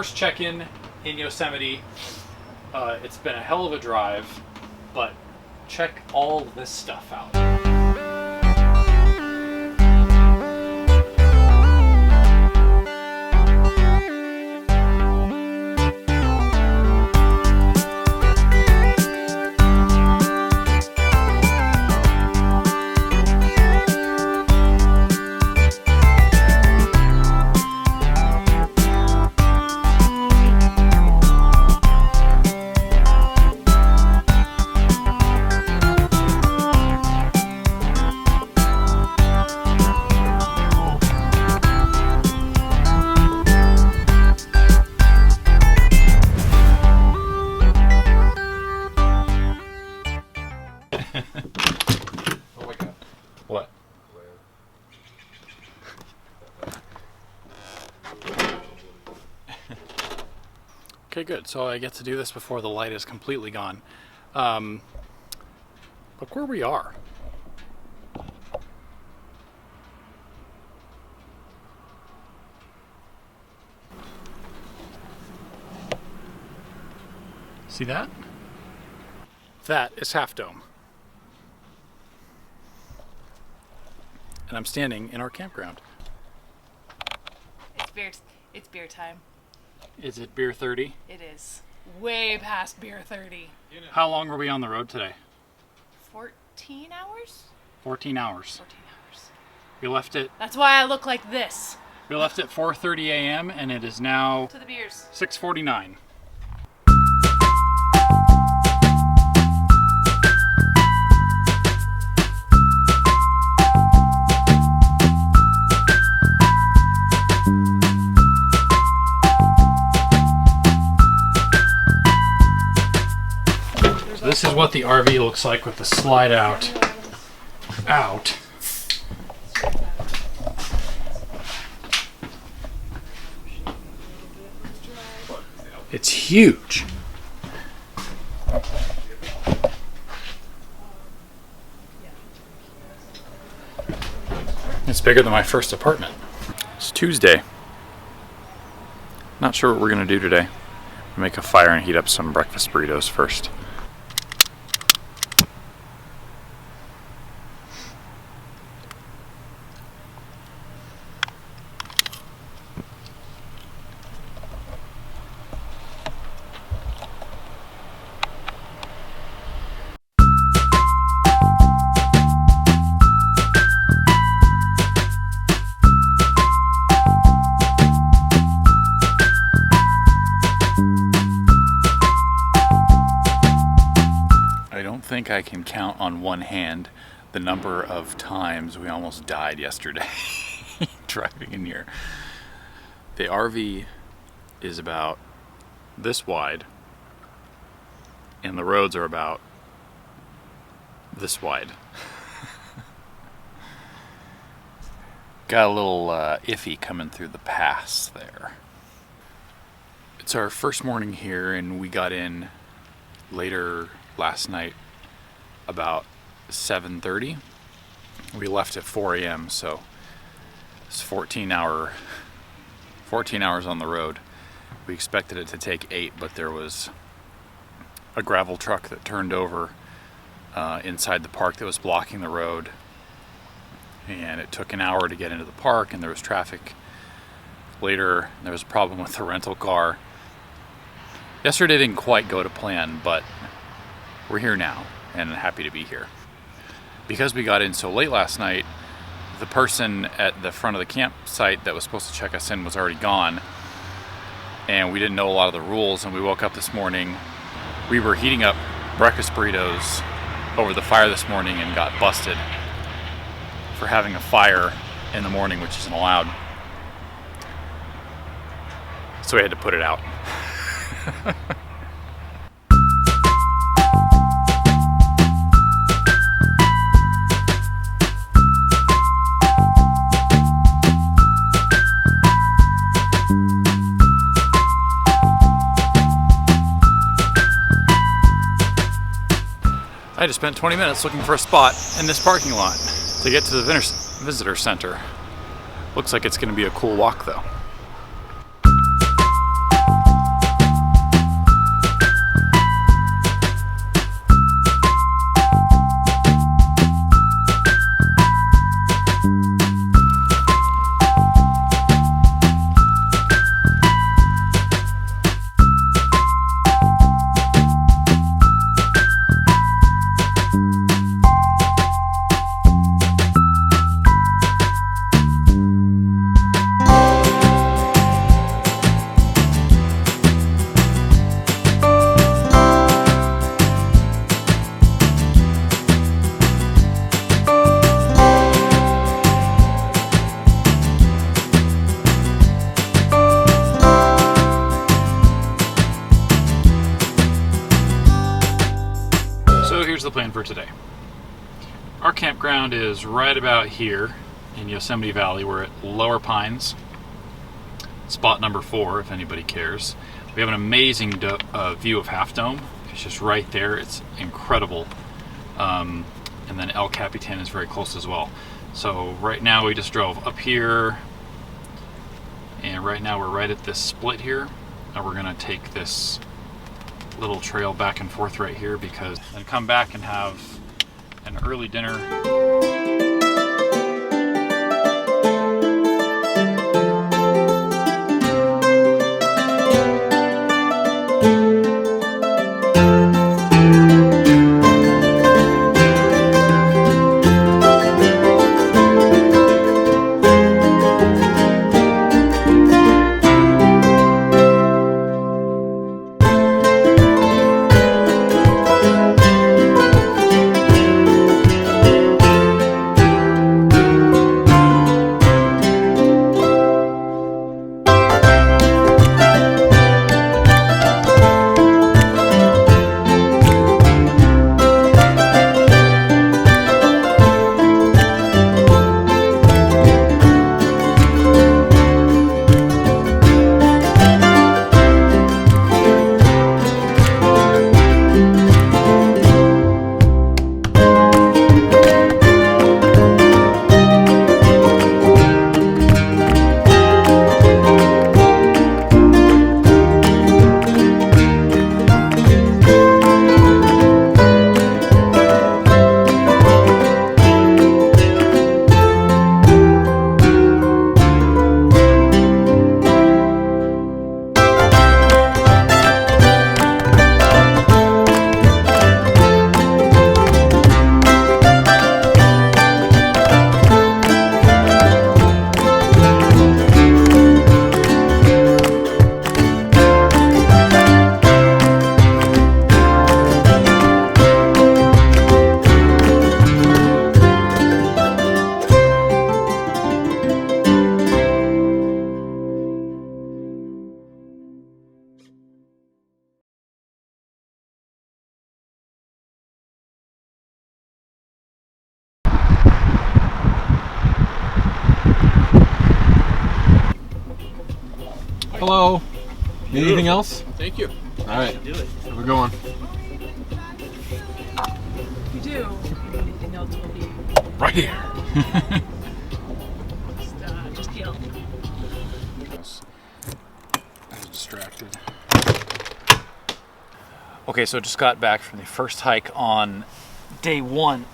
first check-in in Yosemite. It's been a hell of a drive, but check all this stuff out. Oh my god. What? Okay, good. So I get to do this before the light is completely gone. Look where we are. See that? That is Half Dome. And I'm standing in our campground. It's beer time. Is it beer 30? It is. Way past beer 30. How long were we on the road today? 14 hours? 14 hours. 14 hours. We left it. That's why I look like this. We left at 4:30 a.m. and it is now To the beers. 6:49. This is what the RV looks like with the slide out. It's huge. It's bigger than my first apartment. It's Tuesday. Not sure what we're gonna do today. Make a fire and heat up some breakfast burritos first. I think I can count on one hand the number of times we almost died yesterday driving in here. The RV is about this wide and the roads are about this wide. Got a little iffy coming through the pass there. It's our first morning here and we got in later last night about 7:30. We left at 4 a.m. so it's 14 hours on the road. We expected it to take 8, but there was a gravel truck that turned over inside the park that was blocking the road, and it took an hour to get into the park, and there was traffic. Later there was a problem with the rental car. Yesterday didn't quite go to plan, but we're here now and happy to be here. Because we got in so late last night, the person at the front of the campsite that was supposed to check us in was already gone, and we didn't know a lot of the rules. And we woke up this morning, we were heating up breakfast burritos over the fire this morning and got busted for having a fire in the morning, which isn't allowed. So we had to put it out. I just spent 20 minutes looking for a spot in this parking lot to get to the visitor center. Looks like it's going to be a cool walk though. for today. Our campground is right about here in Yosemite Valley. We're at Lower Pines, spot number 4, if anybody cares. We have an amazing view of Half Dome. It's just right there. It's incredible. And then El Capitan is very close as well. So right now we just drove up here, and right now we're right at this split here, and we're gonna take this little trail back and forth right here because then come back and have an early dinner. Hello. Need anything else? Thank you. All right. Do it. We're going. You do. Anything else will be Right here. just kill. I was distracted. Okay, so just got back from the first hike on day 1.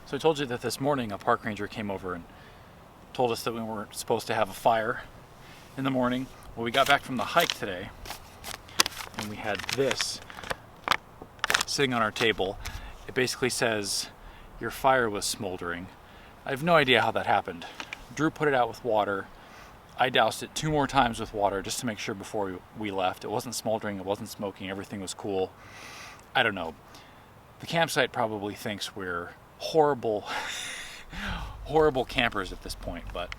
So I told you that this morning a park ranger came over and told us that we weren't supposed to have a fire in the morning. Well, we got back from the hike today and we had this sitting on our table. It basically says, your fire was smoldering. I have no idea how that happened. Drew put it out with water. I doused it 2 more times with water just to make sure before we left. It wasn't smoldering, it wasn't smoking, everything was cool. I don't know. The campsite probably thinks we're horrible horrible campers at this point, but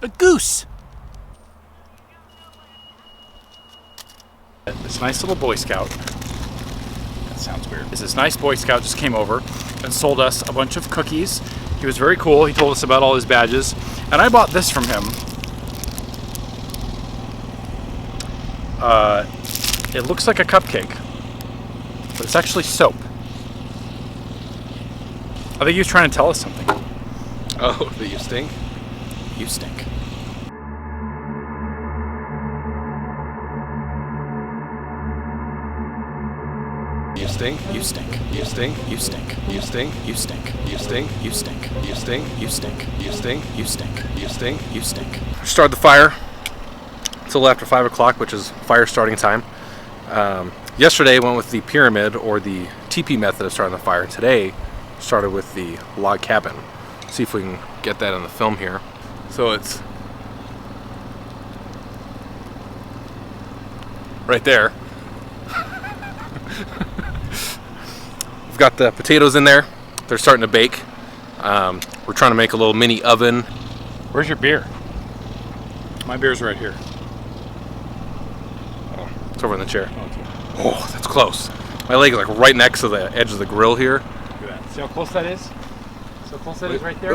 a goose. This nice little Boy Scout, that sounds weird, this nice Boy Scout just came over and sold us a bunch of cookies. He was very cool. He told us about all his badges. And I bought this from him. It looks like a cupcake, but it's actually soap. I think he was trying to tell us something. Oh, that you stink? You stink. You stink? You stink. You stink? You stink. You stink? You stink. You stink? You stink. You stink? You stink. You stink? You stink. You stink? You stink. Started the fire. It's a little after 5 o'clock, which is fire starting time. Yesterday went with the pyramid or the teepee method of starting the fire. Today started with the log cabin. See if we can get that on the film here. So it's right there. We've got the potatoes in there. They're starting to bake. We're trying to make a little mini oven. Where's your beer? My beer's right here. It's over in the chair. Oh, that's close. My leg is like right next to the edge of the grill here. Look at that. See how close that is? So close that is right there?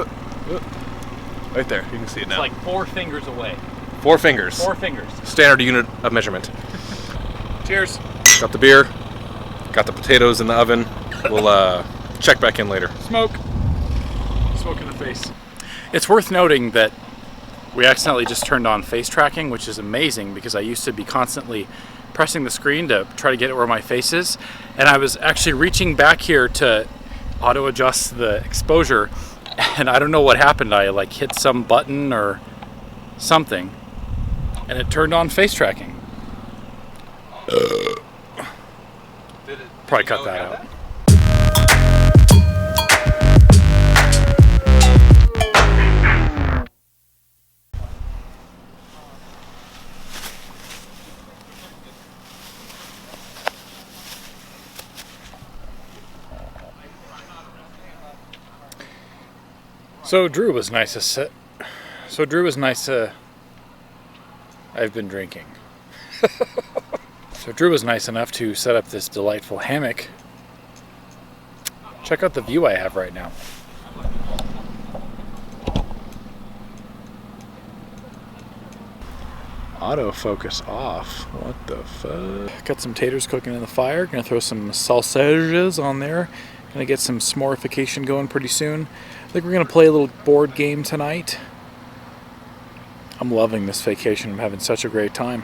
Right there. You can see it It's now. like 4 fingers away. 4 fingers. 4 fingers. Standard unit of measurement. Cheers. Got the beer. Got the potatoes in the oven. We'll check back in later. Smoke. Smoke in the face. It's worth noting that we accidentally just turned on face tracking, which is amazing because I used to be constantly pressing the screen to try to get it where my face is, and I was actually reaching back here to auto adjust the exposure, and I don't know what happened. I like hit some button or something and it turned on face tracking. Probably cut that out. So Drew was nice to sit. I've been drinking. So Drew was nice enough to set up this delightful hammock. Check out the view I have right now. Autofocus off. What the fuck? Got some taters cooking in the fire. Gonna throw some sausages on there. Gonna get some s'morification going pretty soon. I think we're gonna play a little board game tonight. I'm loving this vacation. I'm having such a great time.